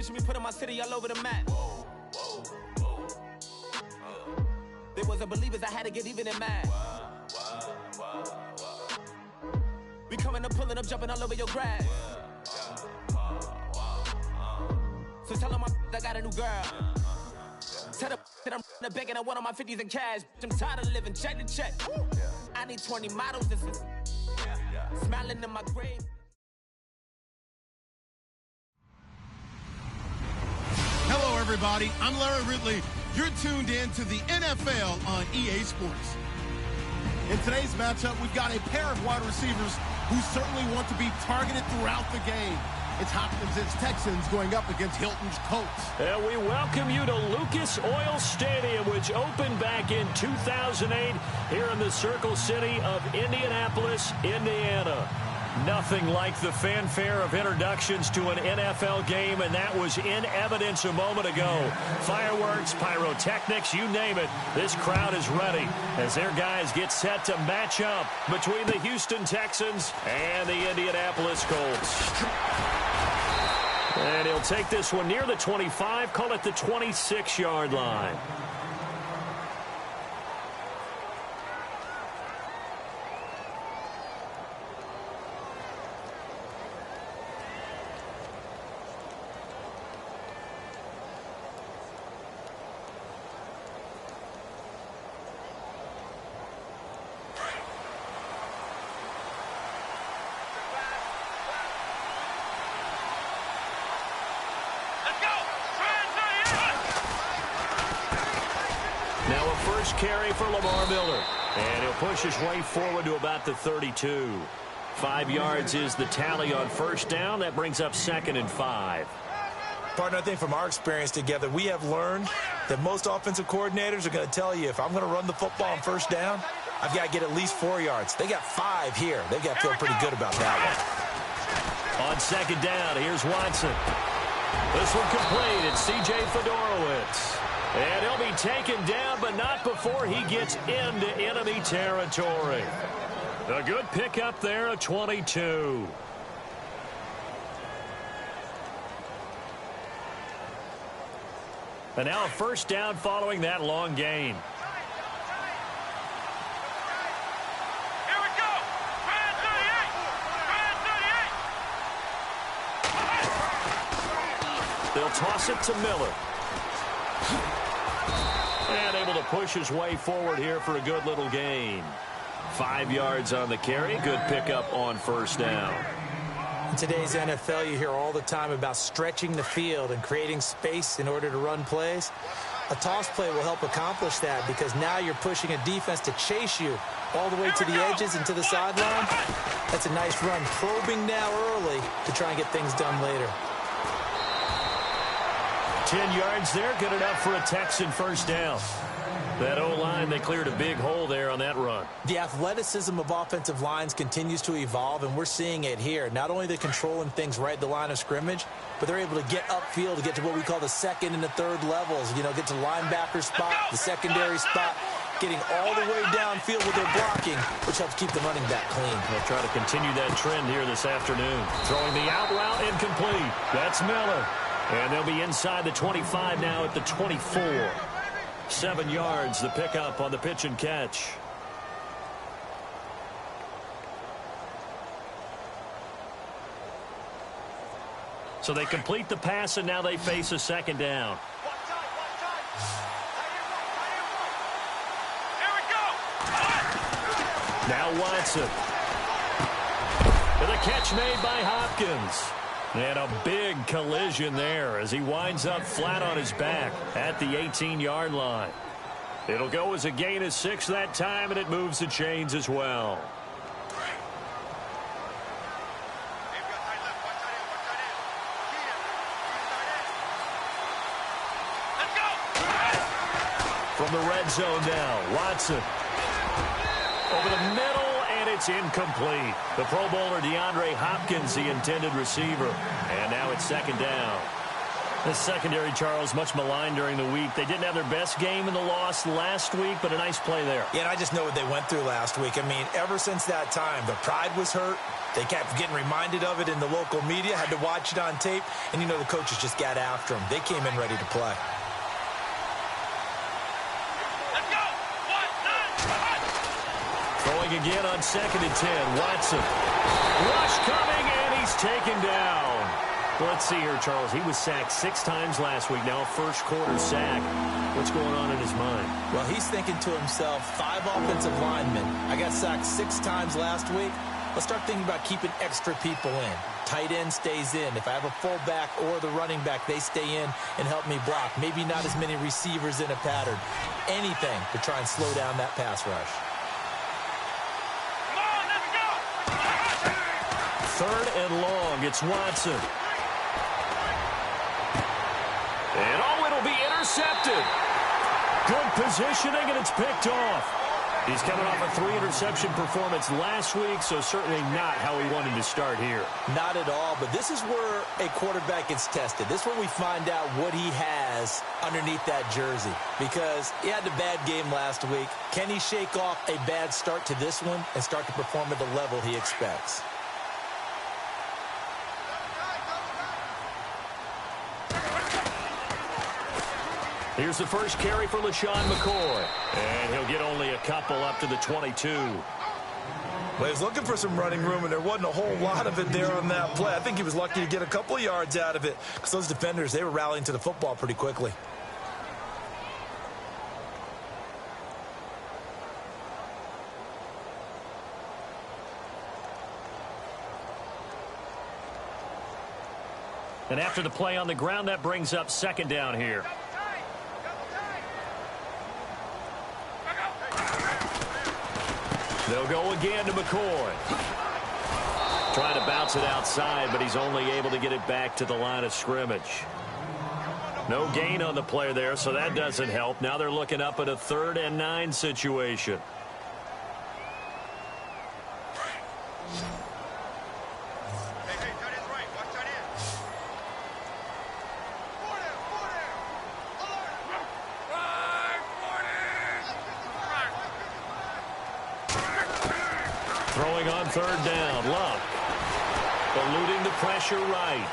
Picture me putting my city all over the map. They wasn't believers, I had to get even in mad. We coming up, pulling up, jumping all over your grass. So tell them I got a new girl. Tell them that I'm begging on one of my 50s in cash. I'm tired of living check to check. I need 20 models. This is smiling in my grave. Hello, everybody. I'm Larry Ridley. You're tuned in to the NFL on EA Sports. In today's matchup, we've got a pair of wide receivers who certainly want to be targeted throughout the game. It's Hopkins' Texans going up against Hilton's Colts. And we welcome you to Lucas Oil Stadium, which opened back in 2008 here in the Circle City of Indianapolis, Indiana. Nothing like the fanfare of introductions to an NFL game, and that was in evidence a moment ago. Fireworks, pyrotechnics, you name it. This crowd is ready as their guys get set to match up between the Houston Texans and the Indianapolis Colts. And he'll take this one near the 25, call it the 26-yard line. Carry for Lamar Miller, and he'll push his way forward to about the 32. 5 yards is the tally on first down. That brings up 2nd and 5. Partner, I think from our experience together, we have learned that most offensive coordinators are going to tell you, if I'm going to run the football on first down, I've got to get at least 4 yards. They got 5 here. They've got to feel pretty good about that one. On 2nd down, here's Watson. This one complete. It's C.J. Fedorowicz. And he'll be taken down, but not before he gets into enemy territory. A good pickup there at 22. And now a first down following that long gain. Here we go. Brand 38. They'll toss it to Miller. And able to push his way forward here for a good little gain. 5 yards on the carry. Good pickup on first down. In today's NFL, you hear all the time about stretching the field and creating space in order to run plays. A toss play will help accomplish that because now you're pushing a defense to chase you all the way to the edges and to the sideline. That's a nice run, probing now early to try and get things done later. 10 yards there, good enough for a Texan first down. That O-line, they cleared a big hole there on that run. The athleticism of offensive lines continues to evolve, and we're seeing it here. Not only are they controlling things right at the line of scrimmage, but they're able to get upfield to get to what we call the second and the third levels. You know, get to the linebacker spot, the secondary spot, getting all the way downfield with their blocking, which helps keep the running back clean. They'll try to continue that trend here this afternoon. Throwing the out route incomplete. That's Miller. And they'll be inside the 25 now at the 24. 7 yards, the pickup on the pitch and catch. So they complete the pass, and now they face a second down. Here we go. Now Watson. With a catch made by Hopkins. And a big collision there as he winds up flat on his back at the 18-yard line. It'll go as a gain of 6 that time, and it moves the chains as well. From the red zone now, Watson. Over the middle. And it's incomplete. The Pro Bowler DeAndre Hopkins, the intended receiver. And now it's second down. The secondary, Charles, much maligned during the week. They didn't have their best game in the loss last week, but a nice play there. Yeah, and I just know what they went through last week. I mean, ever since that time, the pride was hurt. They kept getting reminded of it in the local media, had to watch it on tape, and, you know, the coaches just got after them. They came in ready to play. Let's go. 1, 9, 1. Throwing again on 2nd and 10. Watson. Rush coming, and he's taken down. Let's see here, Charles. He was sacked 6 times last week. Now a first-quarter sack. What's going on in his mind? Well, he's thinking to himself, 5 offensive linemen. I got sacked 6 times last week. Let's start thinking about keeping extra people in. Tight end stays in. If I have a fullback or the running back, they stay in and help me block. Maybe not as many receivers in a pattern. Anything to try and slow down that pass rush. Come on, let's go. 3rd and long. It's Watson. And it'll be intercepted. Good positioning, and it's picked off. He's coming off a 3-interception performance last week, so certainly not how he wanted to start here. Not at all, but this is where a quarterback gets tested. This is where we find out what he has underneath that jersey, because he had a bad game last week. Can he shake off a bad start to this one and start to perform at the level he expects? Here's the first carry for LaShawn McCoy. And he'll get only a couple up to the 22. Well, he was looking for some running room, and there wasn't a whole lot of it there on that play. I think he was lucky to get a couple of yards out of it, because those defenders, they were rallying to the football pretty quickly. And after the play on the ground, that brings up 2nd down here. They'll go again to McCoy. Trying to bounce it outside, but he's only able to get it back to the line of scrimmage. No gain on the play there, so that doesn't help. Now they're looking up at a 3rd and 9 situation. Throwing on 3rd down, Luck. Eluding the pressure right.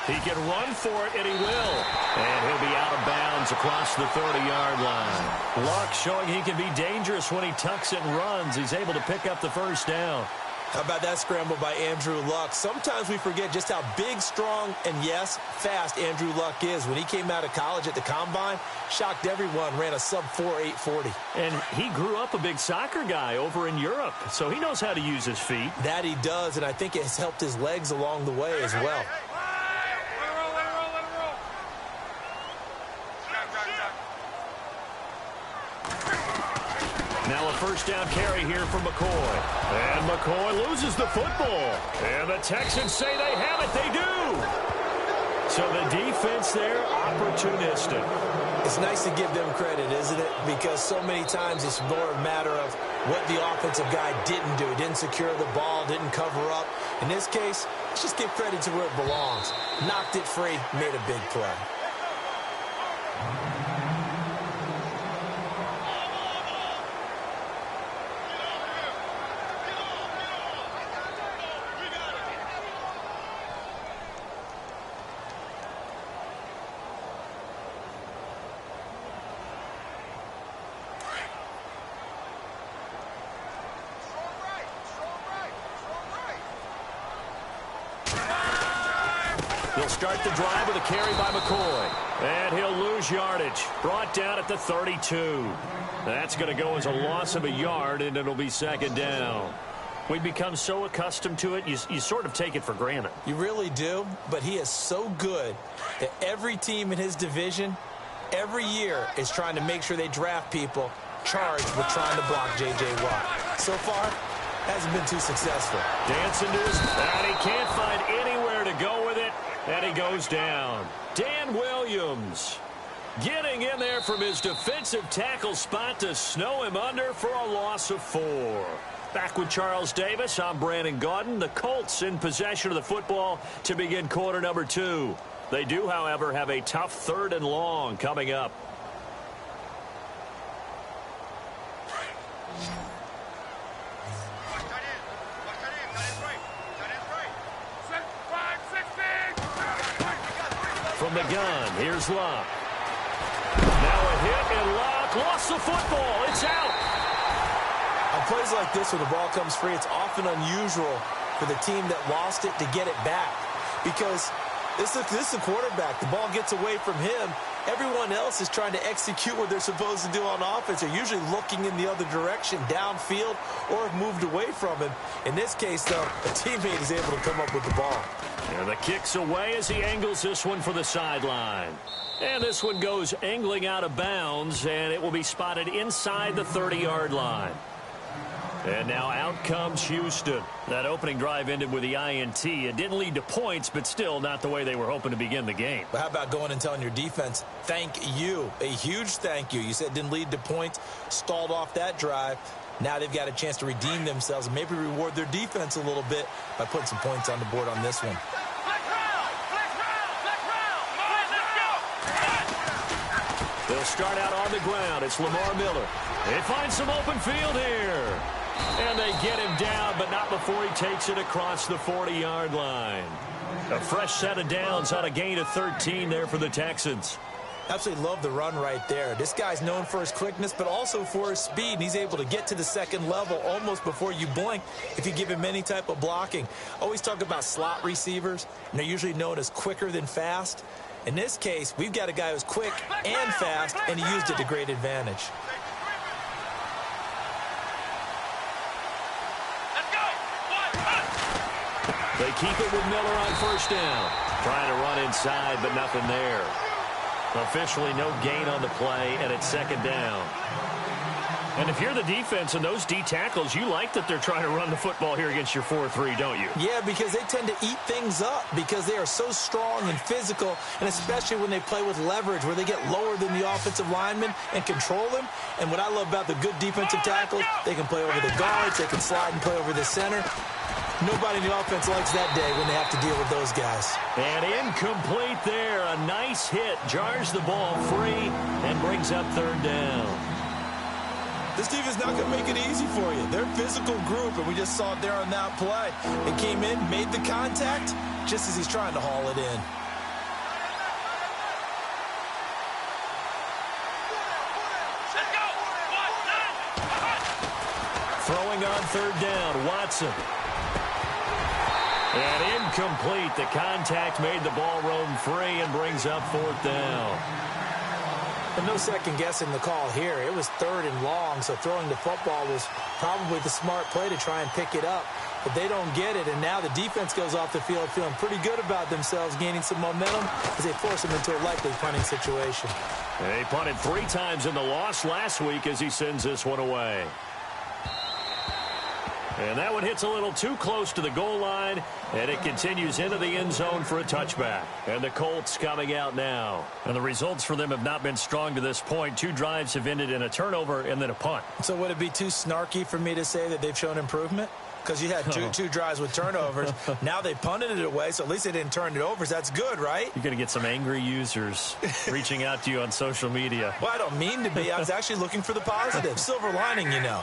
He can run for it, and he will. And he'll be out of bounds across the 30-yard line. Luck showing he can be dangerous when he tucks it and runs. He's able to pick up the 1st down. How about that scramble by Andrew Luck? Sometimes we forget just how big, strong, and, yes, fast Andrew Luck is. When he came out of college at the Combine, shocked everyone, ran a sub-4 840. And he grew up a big soccer guy over in Europe, so he knows how to use his feet. That he does, and I think it has helped his legs along the way as well. Let it roll. Now a 1st down carry here for McCoy. And McCoy loses the football. And the Texans say they have it. They do. So the defense there, opportunistic. It's nice to give them credit, isn't it? Because so many times it's more a matter of what the offensive guy didn't do. Didn't secure the ball, didn't cover up. In this case, let's just give credit to where it belongs. Knocked it free, made a big play. They'll start the drive with a carry by McCoy. And he'll lose yardage. Brought down at the 32. That's going to go as a loss of a yard, and it'll be 2nd down. We've become so accustomed to it, you sort of take it for granted. You really do, but he is so good that every team in his division, every year, is trying to make sure they draft people charged with trying to block J.J. Watt. So far, hasn't been too successful. Dancing to his, and he can't find anywhere to go with it, and he goes down. Dan Williams getting in there from his defensive tackle spot to snow him under for a loss of 4. Back with Charles Davis, I'm Brandon Gaudin. The Colts in possession of the football to begin quarter number 2. They do, however, have a tough 3rd and long coming up. From the gun, here's Luck. Now a hit, and Luck lost the football. It's out. On plays like this where the ball comes free, it's often unusual for the team that lost it to get it back. Because this is a quarterback. The ball gets away from him. Everyone else is trying to execute what they're supposed to do on offense. They're usually looking in the other direction, downfield, or have moved away from him. In this case, though, a teammate is able to come up with the ball. And the kick's away as he angles this one for the sideline. And this one goes angling out of bounds, and it will be spotted inside the 30-yard line. And now out comes Houston. That opening drive ended with the INT. It didn't lead to points, but still not the way they were hoping to begin the game. But how about going and telling your defense, thank you, a huge thank you. You said it didn't lead to points, stalled off that drive. Now they've got a chance to redeem themselves and maybe reward their defense a little bit by putting some points on the board on this one. They'll start out on the ground. It's Lamar Miller. They find some open field here. And they get him down, but not before he takes it across the 40-yard line. A fresh set of downs on a gain of 13 there for the Texans. Absolutely love the run right there. This guy's known for his quickness, but also for his speed. And he's able to get to the second level almost before you blink if you give him any type of blocking. Always talk about slot receivers, and they're usually known as quicker than fast. In this case, we've got a guy who's quick and fast, and he used it to great advantage. They keep it with Miller on first down. Trying to run inside, but nothing there. Officially no gain on the play, and it's second down. And if you're the defense and those D tackles, you like that they're trying to run the football here against your 4-3, don't you? Yeah, because they tend to eat things up because they are so strong and physical, and especially when they play with leverage where they get lower than the offensive linemen and control them. And what I love about the good defensive tackles, they can play over the guards, they can slide and play over the center. Nobody in the offense likes that day when they have to deal with those guys. And incomplete there. A nice hit. Jars the ball free and brings up third down. This defense not going to make it easy for you. They're a physical group, and we just saw it there on that play. They came in, made the contact, just as he's trying to haul it in. Throwing on third down, Watson. And incomplete. The contact made the ball roam free and brings up fourth down. And no second guessing the call here. It was third and long, so throwing the football was probably the smart play to try and pick it up. But they don't get it, and now the defense goes off the field feeling pretty good about themselves, gaining some momentum as they force them into a likely punting situation. They punted 3 times in the loss last week as he sends this one away. And that one hits a little too close to the goal line, and it continues into the end zone for a touchback. And the Colts coming out now. And the results for them have not been strong to this point. 2 drives have ended in a turnover and then a punt. So would it be too snarky for me to say that they've shown improvement? Because you had two drives with turnovers. Now they punted it away, so at least they didn't turn it over. So that's good, right? You're going to get some angry users reaching out to you on social media. Well, I don't mean to be. I was actually looking for the positive. Silver lining, you know.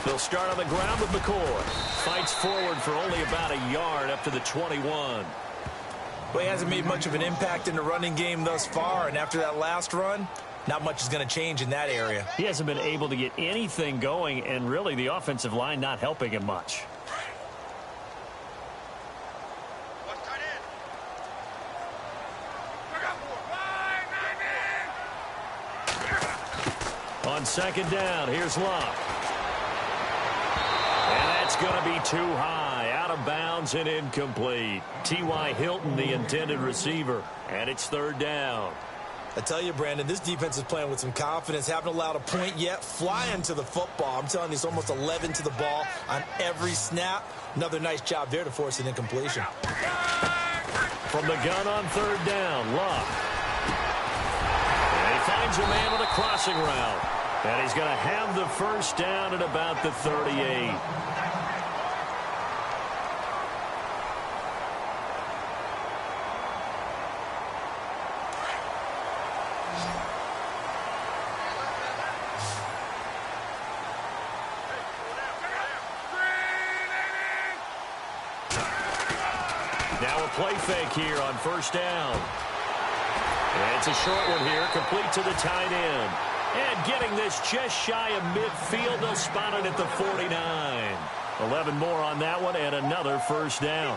They'll start on the ground with McCoy. Fights forward for only about a yard up to the 21. Well, he hasn't made much of an impact in the running game thus far, and after that last run, not much is going to change in that area. He hasn't been able to get anything going, and really the offensive line not helping him much. On second down, here's Luck. And that's going to be too high, out of bounds and incomplete. T.Y. Hilton, the intended receiver, and it's third down. I tell you, Brandon, this defense is playing with some confidence. Haven't allowed a point yet. Flying to the football. I'm telling you, it's almost 11 to the ball on every snap. Another nice job there to force an incompletion. From the gun on third down, Luck. And he finds a man on a crossing route. And he's going to have the first down at about the 38. Now a play fake here on first down. And it's a short one here, complete to the tight end. And getting this just shy of midfield, they'll spot it at the 49. 11 more on that one and another first down.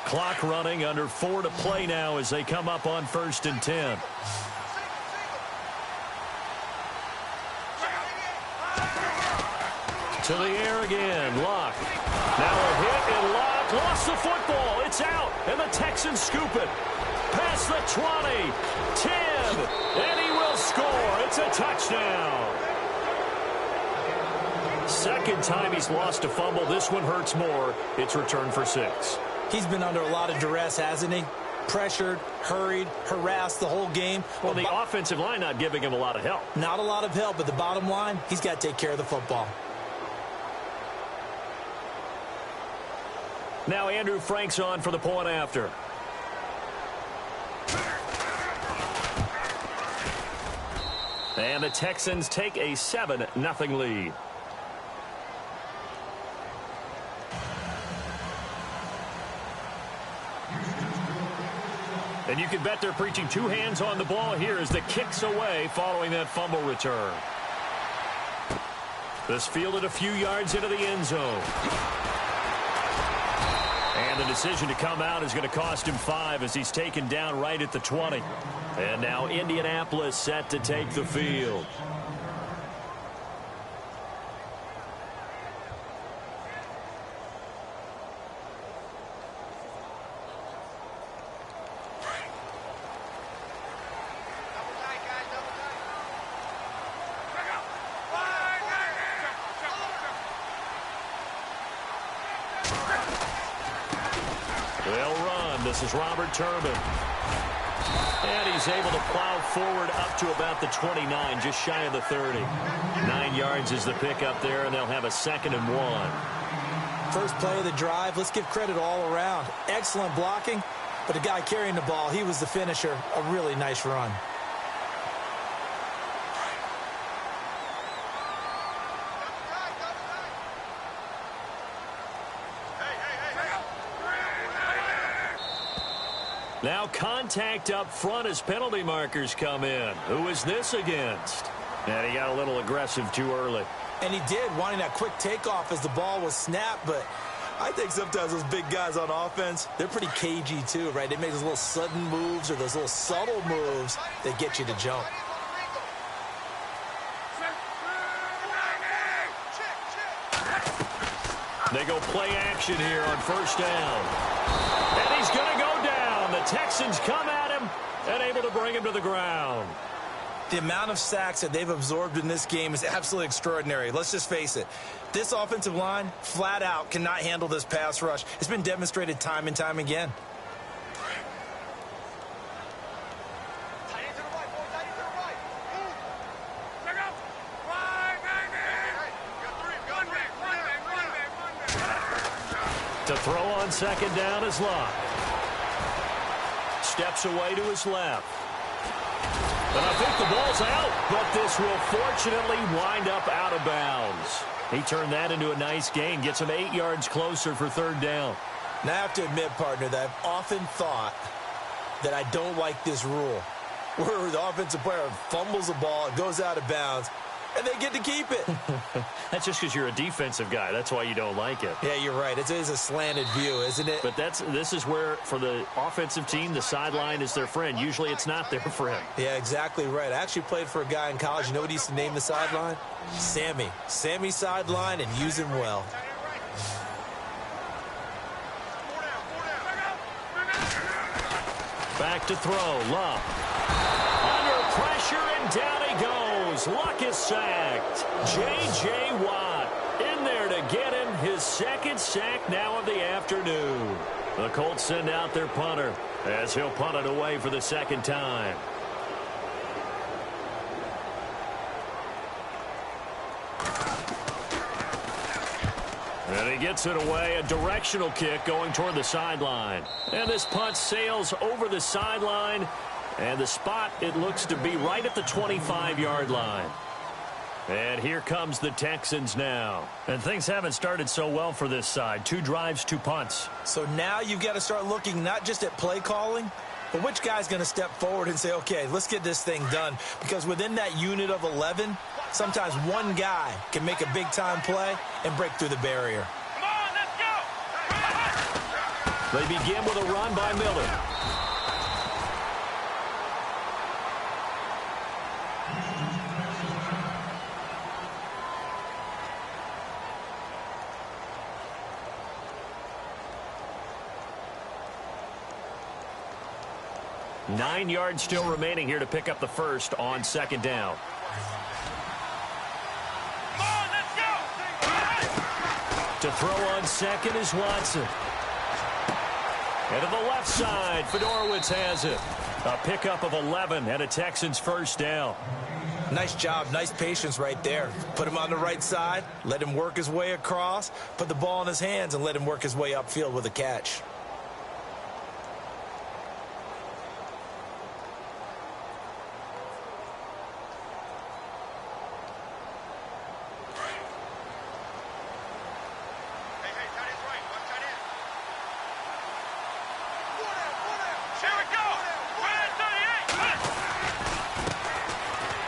Clock running, under 4 to play now as they come up on 1st and 10. To the air again, Luck. Now a hit and Luck lost the football. It's out, and the Texans scoop it. Past the 20, 10, and he will score. It's a touchdown. Second time he's lost a fumble. This one hurts more. It's returned for 6. He's been under a lot of duress, hasn't he? Pressured, hurried, harassed the whole game. Well, the offensive line not giving him a lot of help. Not a lot of help, but the bottom line, he's got to take care of the football. Now Andrew Frank's on for the point after. And the Texans take a 7-0 lead. And you can bet they're preaching 2 hands on the ball here as the kick's away following that fumble return. This fielded a few yards into the end zone. And the decision to come out is going to cost him 5 as he's taken down right at the 20. And now Indianapolis set to take the field. This is Robert Turbin. And he's able to plow forward up to about the 29, just shy of the 30. 9 yards is the pickup there, and they'll have a 2nd and 1. First play of the drive, let's give credit all around. Excellent blocking, but the guy carrying the ball, he was the finisher. A really nice run. Now contact up front as penalty markers come in. Who is this against? And he got a little aggressive too early. And he did, wanting that quick takeoff as the ball was snapped, but I think sometimes those big guys on offense, they're pretty cagey too, right? They make those little sudden moves or those little subtle moves that get you to jump. They go play action here on first down. And he's going to go down. The Texans come at him and able to bring him to the ground. The amount of sacks that they've absorbed in this game is absolutely extraordinary. Let's just face it. This offensive line, flat out, cannot handle this pass rush. It's been demonstrated time and time again. To throw on second down is Luck. Steps away to his left. And I think the ball's out, but this will fortunately wind up out of bounds. He turned that into a nice gain, gets him 8 yards closer for 3rd down. Now I have to admit, partner, that I've often thought that I don't like this rule, where the offensive player fumbles the ball, it goes out of bounds, and they get to keep it. That's just because you're a defensive guy. That's why you don't like it. Yeah, you're right. It is a slanted view, isn't it? But this is where, for the offensive team, the sideline is their friend. Usually it's not there for him. Yeah, exactly right. I actually played for a guy in college. You know what he used to name the sideline? Sammy. Sammy sideline, and use him well. Back to throw. Luck. Under pressure, and down he goes. Luck is sacked. J.J. Watt in there to get him his 2nd sack now of the afternoon. The Colts send out their punter as he'll punt it away for the 2nd time. And he gets it away, a directional kick going toward the sideline. And this punt sails over the sideline, And the spot, it looks to be right at the 25-yard line. And here comes the Texans now. And things haven't started so well for this side. 2 drives, 2 punts. So now you've got to start looking not just at play calling, but which guy's going to step forward and say, okay, let's get this thing done. Because within that unit of 11, sometimes one guy can make a big-time play and break through the barrier. Come on, let's go! They begin with a run by Miller. Nine yards still remaining here to pick up the first on 2nd down. Come on, let's go! To throw on 2nd is Watson. And to the left side, Fedorowicz has it. A pickup of 11 and a Texans first down. Nice job, nice patience right there. Put him on the right side, let him work his way across, put the ball in his hands, and let him work his way upfield with a catch.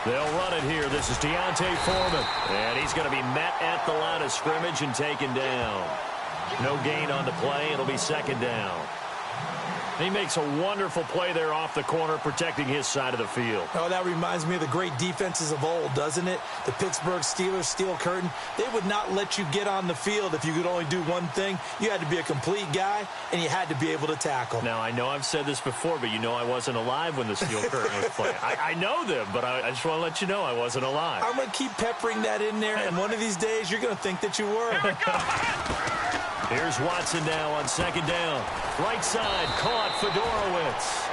They'll run it here. This is Deontay Foreman. And he's going to be met at the line of scrimmage and taken down. No gain on the play. It'll be 2nd down. He makes a wonderful play there off the corner, protecting his side of the field. Oh, that reminds me of the great defenses of old, doesn't it? The Pittsburgh Steelers, steel curtain. They would not let you get on the field if you could only do one thing. You had to be a complete guy, and you had to be able to tackle. Now, I know I've said this before, but you know I wasn't alive when the steel curtain was playing. I know them, but I just want to let you know I wasn't alive. I'm going to keep peppering that in there, and one of these days you're going to think that you were. Here's Watson now on 2nd down. Right side, caught Fedorowicz.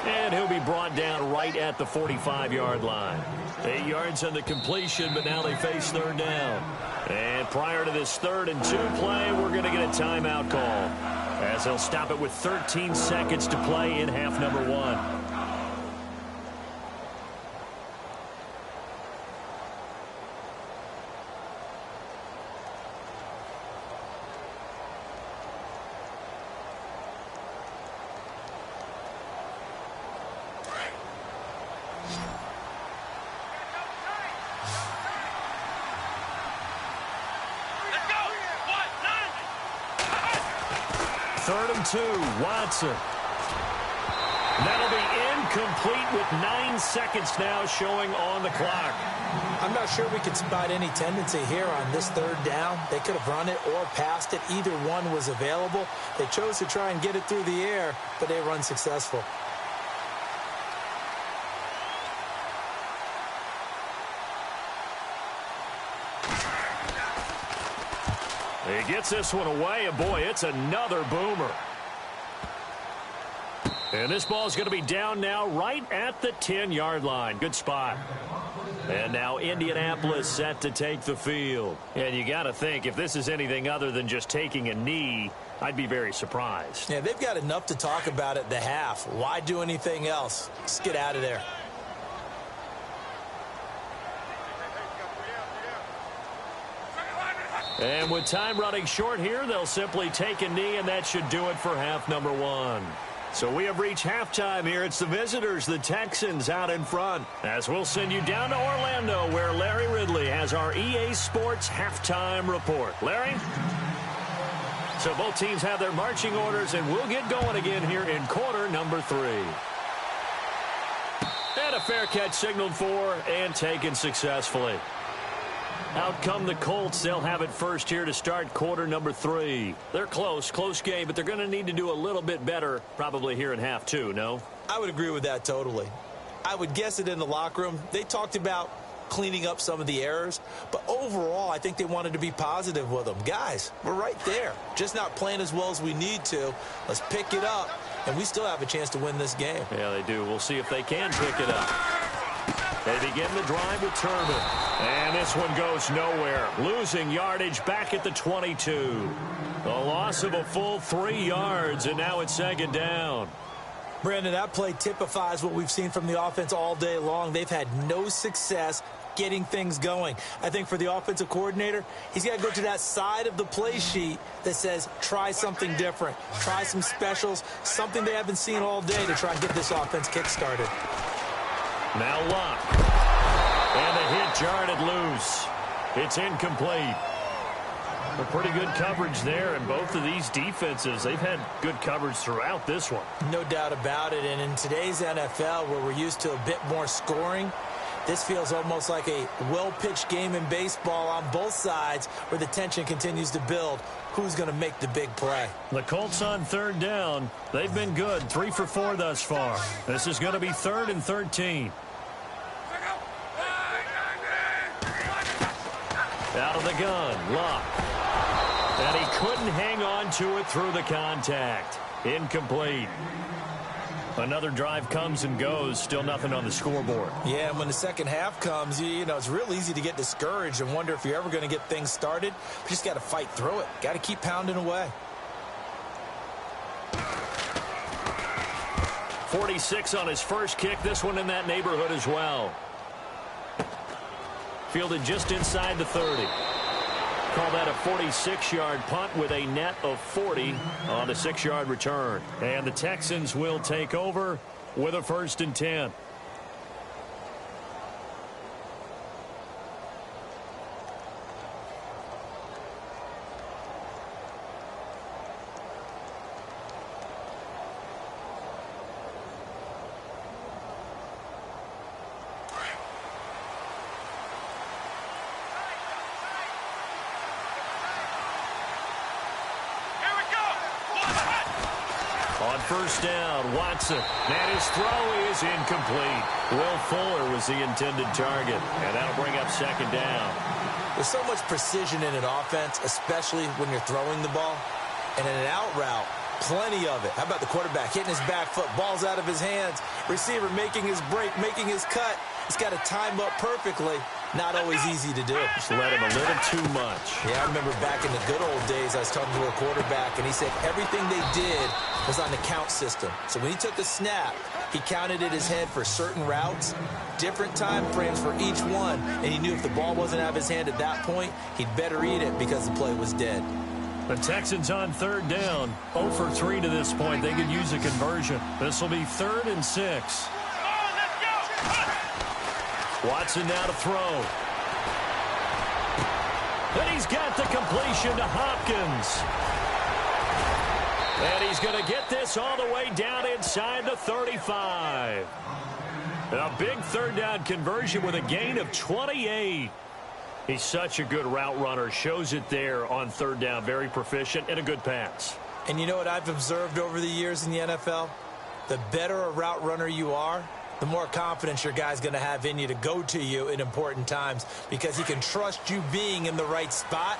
And he'll be brought down right at the 45-yard line. 8 yards on the completion, but now they face 3rd down. And prior to this 3rd and 2 play, we're going to get a timeout call, as they'll stop it with 13 seconds to play in half number 1. Third and 2, Watson. That'll be incomplete with 9 seconds now showing on the clock. I'm not sure we could spot any tendency here on this 3rd down. They could have run it or passed it. Either one was available. They chose to try and get it through the air, but they were unsuccessful. He gets this one away, and boy, it's another boomer. And this ball is going to be down now right at the 10-yard line. Good spot. And now Indianapolis set to take the field. And you got to think, if this is anything other than just taking a knee, I'd be very surprised. Yeah, they've got enough to talk about at the half. Why do anything else? Just get out of there. And with time running short here, they'll simply take a knee, and that should do it for half number 1. So we have reached halftime here. It's the visitors, the Texans, out in front. As we'll send you down to Orlando, where Larry Ridley has our EA Sports halftime report. Larry? So both teams have their marching orders, and we'll get going again here in quarter number 3. And a fair catch signaled for and taken successfully. Out come the Colts. They'll have it first here to start quarter number 3. They're close game, but they're going to need to do a little bit better probably here in half 2, no? I would agree with that totally. I would guess it in the locker room. They talked about cleaning up some of the errors, but overall I think they wanted to be positive with them. Guys, we're right there. Just not playing as well as we need to. Let's pick it up, and we still have a chance to win this game. Yeah, they do. We'll see if they can pick it up. They begin the drive with Turbin. And this one goes nowhere. Losing yardage back at the 22. A loss of a full 3 yards, and now it's 2nd down. Brandon, that play typifies what we've seen from the offense all day long. They've had no success getting things going. I think for the offensive coordinator, he's got to go to that side of the play sheet that says try something different, try some specials, something they haven't seen all day to try and get this offense kick-started. Now Locke. And the hit jarred it loose. It's incomplete. A pretty good coverage there, and both of these defenses, they've had good coverage throughout this one. No doubt about it, and in today's NFL, where we're used to a bit more scoring, this feels almost like a well-pitched game in baseball on both sides where the tension continues to build. Who's going to make the big play? The Colts on third down. They've been good, 3 for 4 thus far. This is going to be 3rd and 13. Out of the gun, Locke. And he couldn't hang on to it through the contact. Incomplete. Another drive comes and goes. Still nothing on the scoreboard. Yeah, and when the second half comes, you know, it's real easy to get discouraged and wonder if you're ever going to get things started. You just got to fight through it. Got to keep pounding away. 46 on his first kick. This one in that neighborhood as well. Fielded just inside the 30. Call that a 46-yard punt with a net of 40 on a 6-yard return. And the Texans will take over with a 1st and 10. On first down, Watson. And his throw is incomplete. Will Fuller was the intended target. And that'll bring up 2nd down. There's so much precision in an offense, especially when you're throwing the ball. And in an out route, plenty of it. How about the quarterback hitting his back foot, ball's out of his hands, receiver making his break, making his cut. He's got to time up perfectly. Not always easy to do. Just let him a little too much. Yeah, I remember back in the good old days, I was talking to a quarterback, and he said everything they did was on the count system. So when he took a snap, he counted in his head for certain routes, different time frames for each one, and he knew if the ball wasn't out of his hand at that point, he'd better eat it because the play was dead. The Texans on 3rd down, 0 for 3 to this point. They could use a conversion. This will be 3rd and 6. Watson now to throw. And he's got the completion to Hopkins. And he's going to get this all the way down inside the 35. A big 3rd down conversion with a gain of 28. He's such a good route runner. Shows it there on 3rd down. Very proficient and a good pass. And you know what I've observed over the years in the NFL? The better a route runner you are, the more confidence your guy's going to have in you to go to you in important times because he can trust you being in the right spot,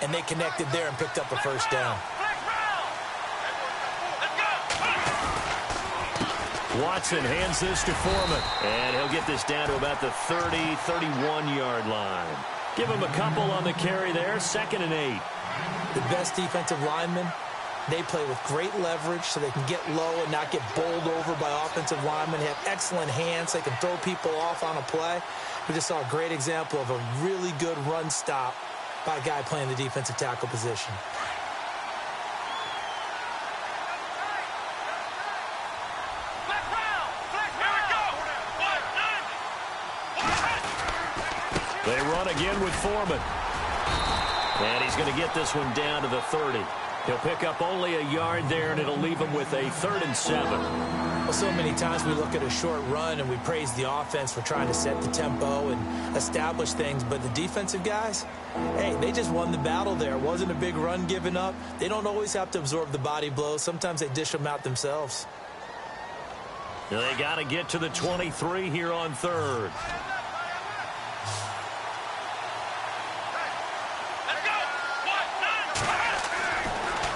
and they connected there and picked up a 1st down. Watson hands this to Foreman, and he'll get this down to about the 30, 31-yard line. Give him a couple on the carry there, 2nd and 8. The best defensive linemen, they play with great leverage so they can get low and not get bowled over by offensive linemen. They have excellent hands. They can throw people off on a play. We just saw a great example of a really good run stop by a guy playing the defensive tackle position. They run again with Foreman. And he's going to get this one down to the 30. He'll pick up only a yard there, and it'll leave him with a 3rd and 7. Well, so many times we look at a short run and we praise the offense for trying to set the tempo and establish things, but the defensive guys, hey, they just won the battle there. It wasn't a big run given up. They don't always have to absorb the body blows. Sometimes they dish them out themselves. They got to get to the 23 here on 3rd.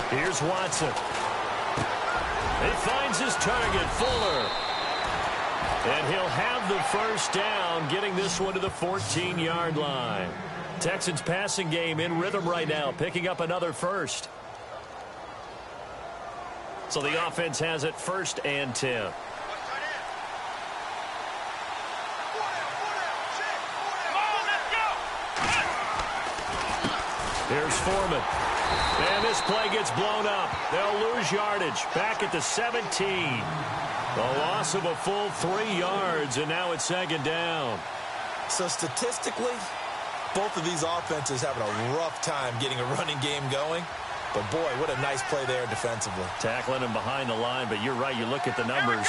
Here's Watson. He finds his target, Fuller. And he'll have the 1st down, getting this one to the 14-yard line. Texans passing game in rhythm right now, picking up another 1st. So the offense has it 1st and 10. Here's Foreman. And this play gets blown up. They'll lose yardage. Back at the 17. A loss of a full 3 yards, and now it's 2nd down. So statistically, both of these offenses having a rough time getting a running game going. But, boy, what a nice play there defensively. Tackling him behind the line, but you're right. You look at the numbers.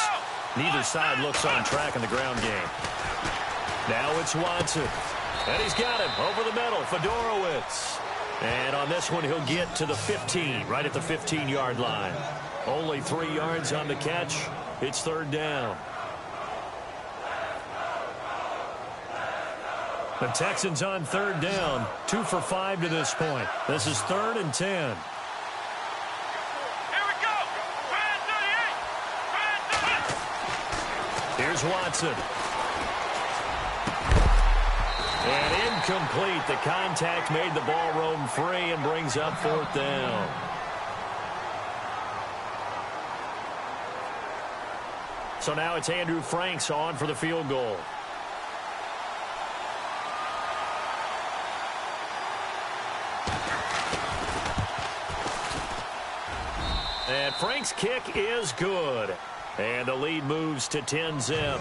Neither side looks on track in the ground game. Now it's Watson. And he's got him over the middle. Fedorowicz. And on this one, he'll get to the 15, right at the 15-yard line. Only 3 yards on the catch. It's 3rd down. The Texans on 3rd down. 2 for 5 to this point. This is 3rd and 10. Here we go. Here's Watson. And incomplete. The contact made the ball roam free and brings up 4th down. So now it's Andrew Franks on for the field goal. And Frank's kick is good. And the lead moves to 10-zip.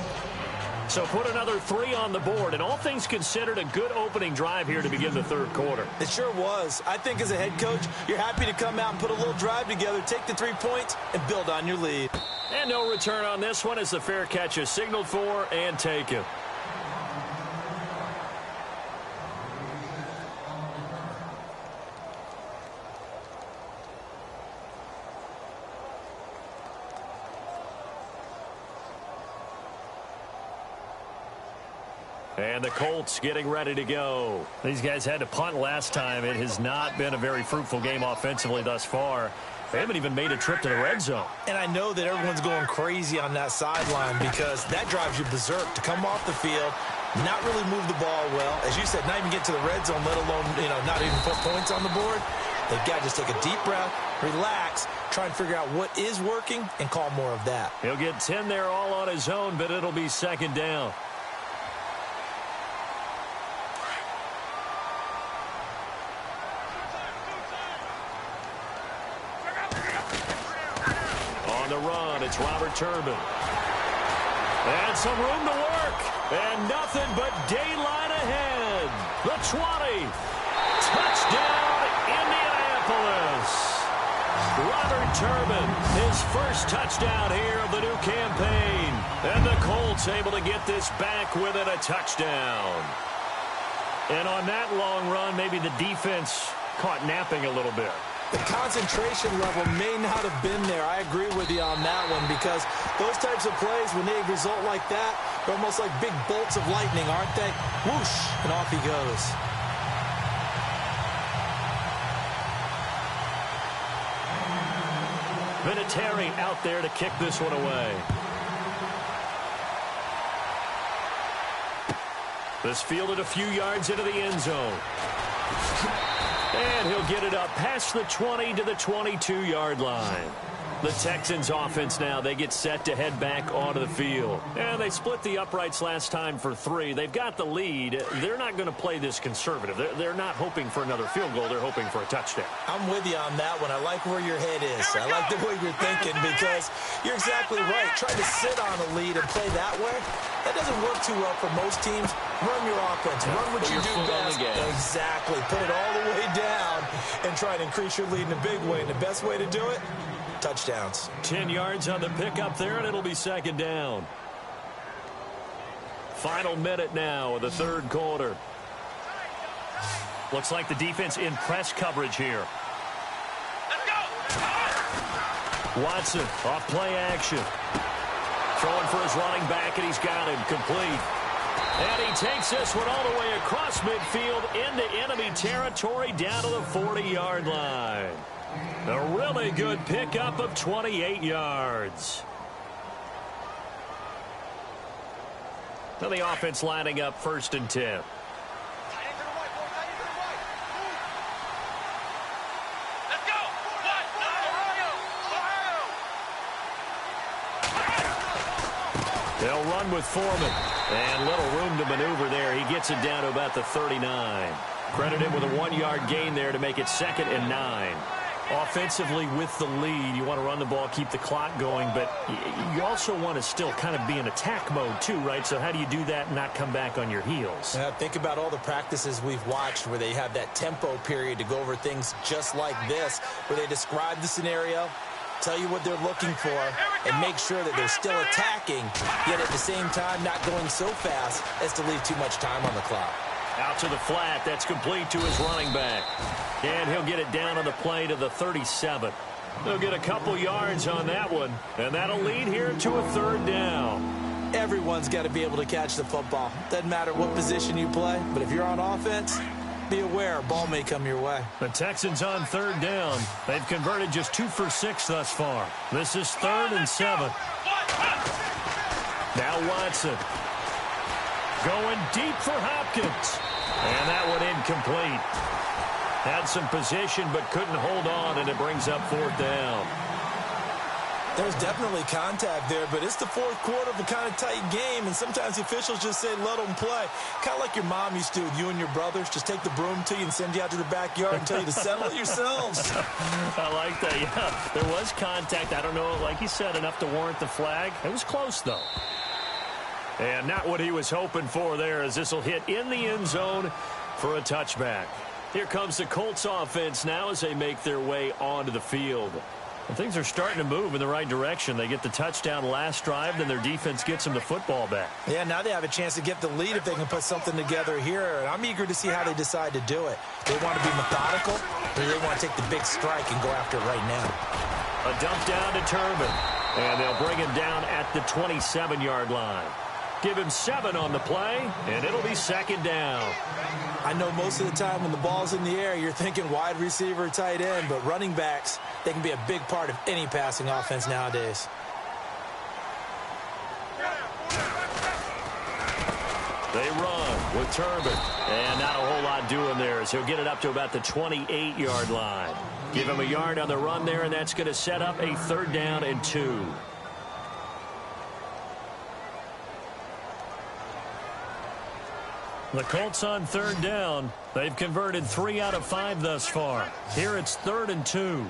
So put another 3 on the board. And all things considered, a good opening drive here to begin the 3rd quarter. It sure was. I think as a head coach, you're happy to come out and put a little drive together, take the 3 points, and build on your lead. And no return on this one as the fair catch is signaled for and taken. And the Colts getting ready to go. These guys had to punt last time. It has not been a very fruitful game offensively thus far. They haven't even made a trip to the red zone. And I know that everyone's going crazy on that sideline because that drives you berserk to come off the field, not really move the ball well. As you said, not even get to the red zone, let alone, not even put points on the board. They've got to just take a deep breath, relax, try and figure out what is working, and call more of that. He'll get 10 there all on his own, but it'll be 2nd down. On the run, it's Robert Turbin. And some room to work. And nothing but daylight ahead. The 20. Touchdown, Indianapolis. Robert Turbin, his first touchdown here of the new campaign. And the Colts able to get this back with it, a touchdown. And on that long run, maybe the defense caught napping a little bit. The concentration level may not have been there. I agree with you on that one because those types of plays, when they result like that, they're almost like big bolts of lightning, aren't they? Whoosh, and off he goes. Vinatieri out there to kick this one away. This fielded a few yards into the end zone. And he'll get it up past the 20 to the 22-yard line. The Texans offense now, they get set to head back onto the field. And they split the uprights last time for 3. They've got the lead. They're not going to play this conservative. They're not hoping for another field goal. They're hoping for a touchdown. I'm with you on that one. I like where your head is. I like the way you're thinking because you're exactly right. Trying to sit on a lead and play that way, that doesn't work too well for most teams. Run your offense. Run what you do best. Exactly. Put it all the way down and try and increase your lead in a big way. And the best way to do it, touchdowns. 10 yards on the pickup there, and it'll be 2nd down. Final minute now of the 3rd quarter. Looks like the defense in press coverage here. Let's go. Watson off play action. Throwing for his running back, and he's got him complete. And he takes this one all the way across midfield into enemy territory down to the 40-yard line. A really good pickup of 28 yards. Now the offense lining up 1st and 10. They'll run with Foreman. And little room to maneuver there. He gets it down to about the 39. Credit him with a 1-yard gain there to make it 2nd and 9. Offensively with the lead, you want to run the ball, keep the clock going, but you also want to still kind of be in attack mode too, right? So how do you do that and not come back on your heels? Think about all the practices we've watched where they have that tempo period to go over things just like this, where they describe the scenario, tell you what they're looking for, and make sure that they're still attacking, yet at the same time not going so fast as to leave too much time on the clock. Out to the flat. That's complete to his running back. And he'll get it down on the play to the 37. They'll get a couple yards on that one, and that'll lead here to a 3rd down. Everyone's got to be able to catch the football. Doesn't matter what position you play, but if you're on offense, be aware a ball may come your way. The Texans on 3rd down. They've converted just 2 for 6 thus far. This is 3rd and 7. Now Watson. Going deep for Hopkins. And that one incomplete. Had some position but couldn't hold on, and it brings up 4th down. There's definitely contact there, but it's the 4th quarter of a kind of tight game, and sometimes the officials just say let them play. Kind of like your mom used to with you and your brothers. Just take the broom to you and send you out to the backyard and tell you to settle it yourselves. I like that, yeah. There was contact. I don't know, like you said, enough to warrant the flag. It was close, though. And not what he was hoping for there, as this will hit in the end zone for a touchback. Here comes the Colts offense now as they make their way onto the field. And things are starting to move in the right direction. They get the touchdown last drive, then their defense gets them the football back. Yeah, now they have a chance to get the lead if they can put something together here. And I'm eager to see how they decide to do it. They want to be methodical, or they want to take the big strike and go after it right now. A dump down to Turbin. And they'll bring him down at the 27-yard line. Give him 7 on the play, and it'll be 2nd down. I know most of the time when the ball's in the air, you're thinking wide receiver, tight end, but running backs, they can be a big part of any passing offense nowadays. They run with Turbin, and not a whole lot doing there as he'll get it up to about the 28-yard line. Give him a yard on the run there, and that's going to set up a 3rd down and 2. The Colts on 3rd down. They've converted 3 out of 5 thus far. Here it's 3rd and 2.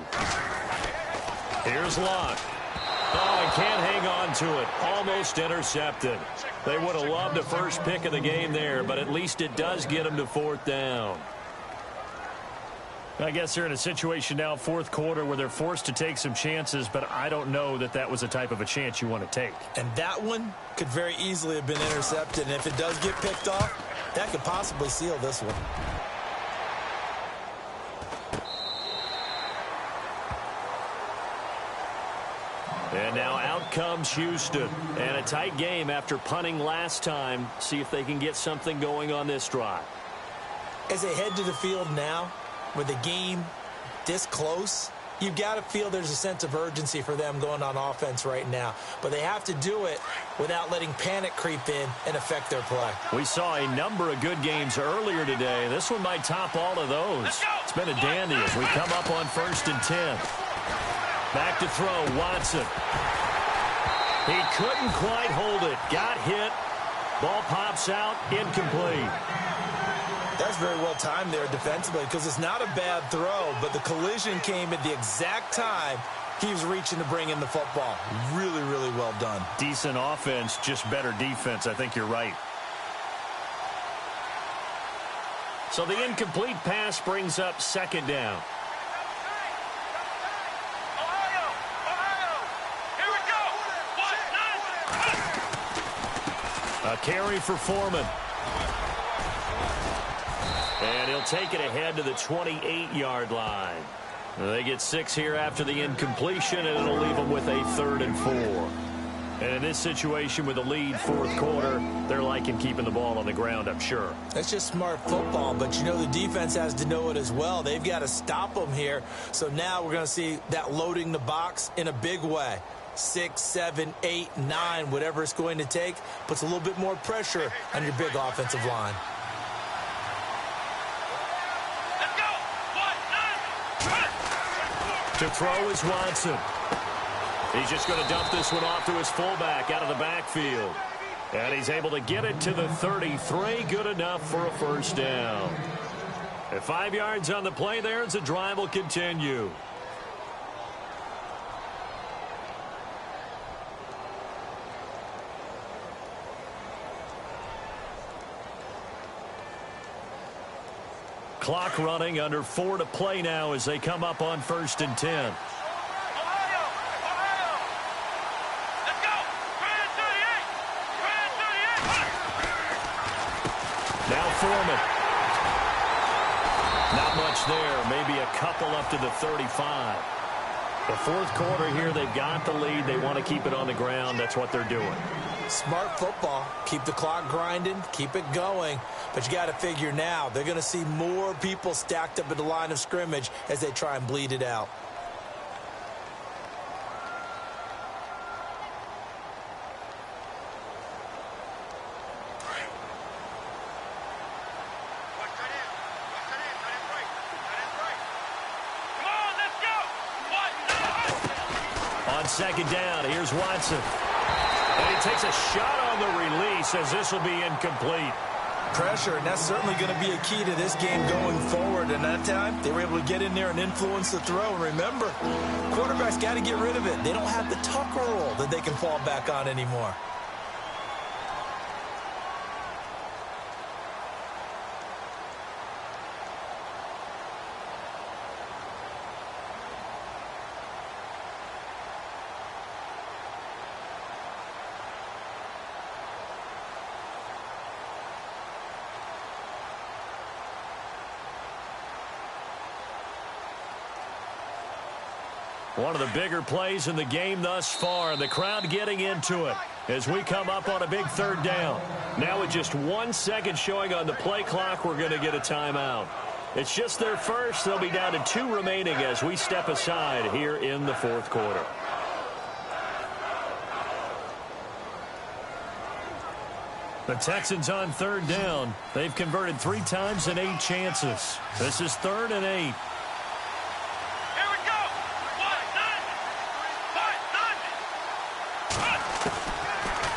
Here's Locke. Oh, he can't hang on to it. Almost intercepted. They would have loved the first pick of the game there, but at least it does get them to 4th down. I guess they're in a situation now, 4th quarter, where they're forced to take some chances, but I don't know that that was the type of a chance you want to take. And that one could very easily have been intercepted, and if it does get picked off, that could possibly seal this one. And now out comes Houston. And a tight game after punting last time. See if they can get something going on this drive. As they head to the field now, with the game this close, you've got to feel there's a sense of urgency for them going on offense right now. But they have to do it without letting panic creep in and affect their play. We saw a number of good games earlier today. This one might top all of those. It's been a dandy as we come up on 1st and 10. Back to throw, Watson. He couldn't quite hold it. Got hit. Ball pops out, incomplete. That's very well timed there defensively because it's not a bad throw, but the collision came at the exact time he was reaching to bring in the football. Really, really well done. Decent offense, just better defense. I think you're right. So the incomplete pass brings up 2nd down. A carry for Foreman. And he'll take it ahead to the 28-yard line. They get 6 here after the incompletion, and it'll leave them with a 3rd and 4. And in this situation with a lead 4th quarter, they're liking keeping the ball on the ground, I'm sure. That's just smart football, but you know the defense has to know it as well. They've got to stop them here. So now we're going to see that loading the box in a big way. 6, 7, 8, 9, whatever it's going to take, puts a little bit more pressure on your big offensive line. To throw is Watson. He's just going to dump this one off to his fullback out of the backfield. And he's able to get it to the 33. Good enough for a first down. At 5 yards on the play there as the drive will continue. Clock running, under 4 to play now as they come up on 1st and 10. Now Foreman. Not much there. Maybe a couple up to the 35. The fourth quarter here, they've got the lead. They want to keep it on the ground. That's what they're doing. Smart football. Keep the clock grinding. Keep it going. But you got to figure now, they're going to see more people stacked up at the line of scrimmage as they try and bleed it out. On 2nd down, here's Watson. And he takes a shot on the release as this will be incomplete. Pressure, and that's certainly going to be a key to this game going forward. And that time, they were able to get in there and influence the throw. Remember, quarterbacks got to get rid of it. They don't have the tuck roll that they can fall back on anymore. One of the bigger plays in the game thus far. The crowd getting into it as we come up on a big 3rd down. Now with just 1 second showing on the play clock, we're going to get a timeout. It's just their first. They'll be down to 2 remaining as we step aside here in the 4th quarter. The Texans on 3rd down. They've converted 3 times in 8 chances. This is 3rd and 8.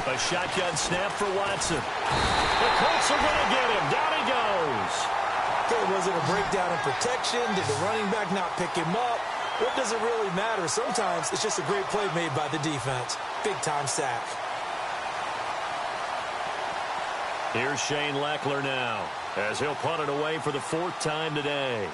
A shotgun snap for Watson. The Colts are going to get him. Down he goes. Okay, was it a breakdown in protection? Did the running back not pick him up? What does it really matter? Sometimes it's just a great play made by the defense. Big-time sack. Here's Shane Leckler now as he'll punt it away for the 4th time today.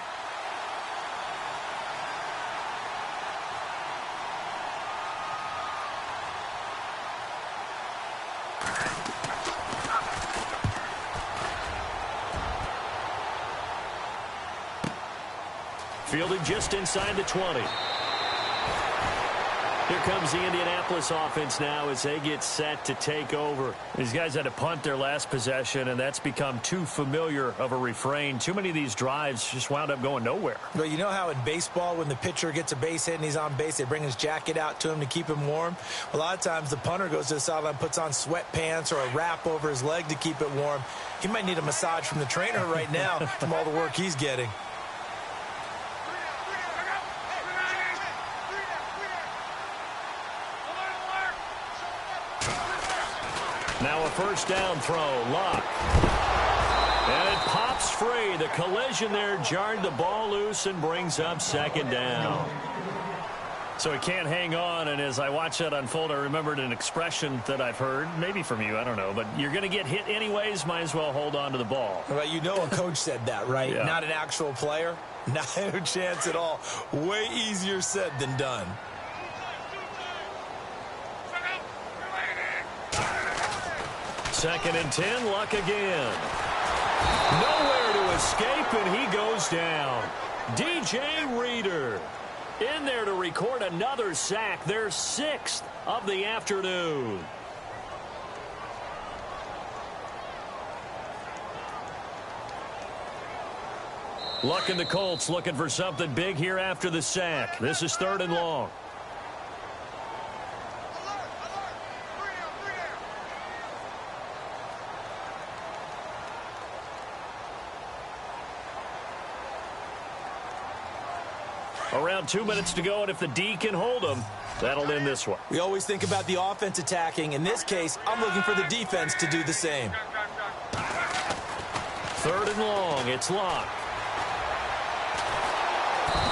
Fielded just inside the 20. Here comes the Indianapolis offense now as they get set to take over. These guys had to punt their last possession, and that's become too familiar of a refrain. Too many of these drives just wound up going nowhere. Well, you know how in baseball when the pitcher gets a base hit and he's on base, they bring his jacket out to him to keep him warm? A lot of times the punter goes to the sideline, puts on sweatpants or a wrap over his leg to keep it warm. He might need a massage from the trainer right now from all the work he's getting. Now a first down throw. Lock. And it pops free. The collision there jarred the ball loose and brings up 2nd down. So he can't hang on, and as I watch that unfold, I remembered an expression that I've heard, maybe from you, I don't know, but you're going to get hit anyways, might as well hold on to the ball. Well, you know a coach said that, right? Yeah. Not an actual player. Not a chance at all. Way easier said than done. Second and 10, Luck again. Nowhere to escape, and he goes down. DJ Reader in there to record another sack, their 6th of the afternoon. Luck and the Colts looking for something big here after the sack. This is 3rd and long. Around 2 minutes to go, and if the D can hold them, That'll end this one. We always think about the offense attacking. In this case, I'm looking for the defense to do the same. 3rd and long. It's locked.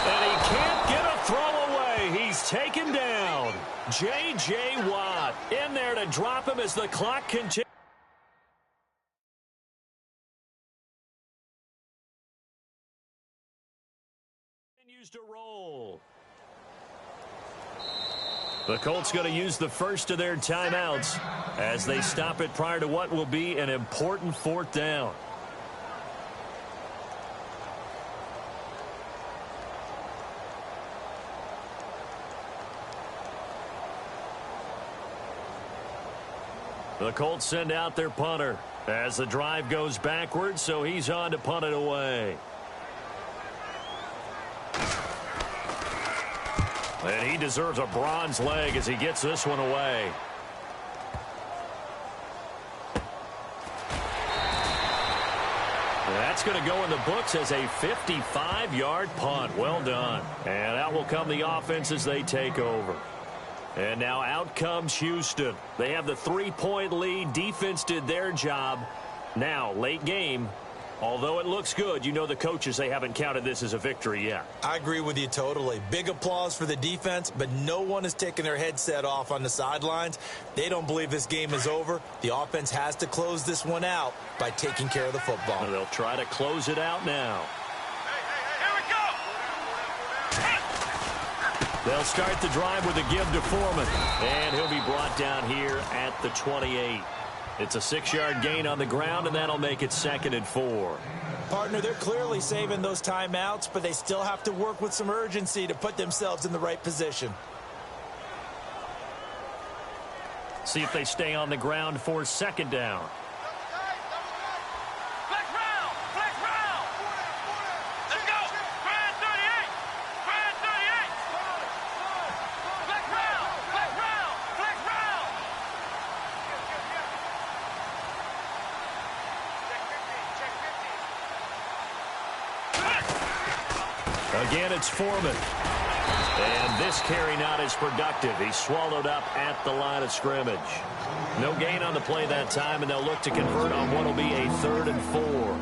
And he can't get a throw away. He's taken down. J.J. Watt in there to drop him as the clock continues to roll. The Colts going to use the first of their timeouts as they stop it prior to what will be an important 4th down. The Colts send out their punter as the drive goes backwards, so he's on to punt it away. And he deserves a bronze leg as he gets this one away. That's going to go in the books as a 55-yard punt. Well done. And out will come the offense as they take over. And now out comes Houston. They have the 3-point lead. Defense did their job. Now, late game. Although it looks good, you know the coaches, they haven't counted this as a victory yet. I agree with you totally. Big applause for the defense, but no one is taking their headset off on the sidelines. They don't believe this game is over. The offense has to close this one out by taking care of the football. And they'll try to close it out now. Here we go! They'll start the drive with a give to Foreman. And he'll be brought down here at the 28. It's a 6-yard gain on the ground, and that'll make it 2nd and 4. Partner, they're clearly saving those timeouts, but they still have to work with some urgency to put themselves in the right position. See if they stay on the ground for 2nd down. Flex round! Flex round! Let's go! Grand 38! Grand 38! Flex round! Flex round! Flex round! Again, it's Foreman. And this carry not as productive. He's swallowed up at the line of scrimmage. No gain on the play that time, and they'll look to convert on what will be a 3rd and 4.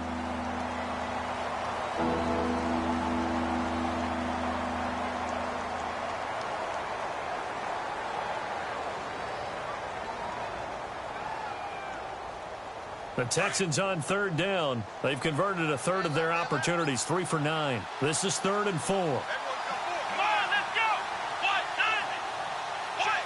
The Texans on 3rd down. They've converted a 1/3 of their opportunities, 3 for 9. This is 3rd and 4. Come on, let's go! What? 90! What?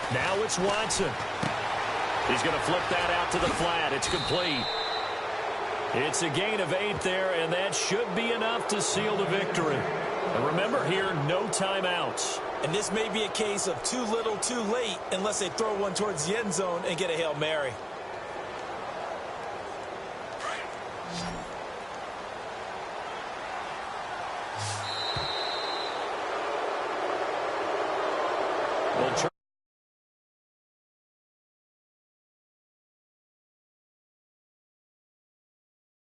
90! Now it's Watson. He's going to flip that out to the flat. It's complete. It's a gain of 8 there, and that should be enough to seal the victory. And remember here, no timeouts. And this may be a case of too little, too late, unless they throw one towards the end zone and get a Hail Mary.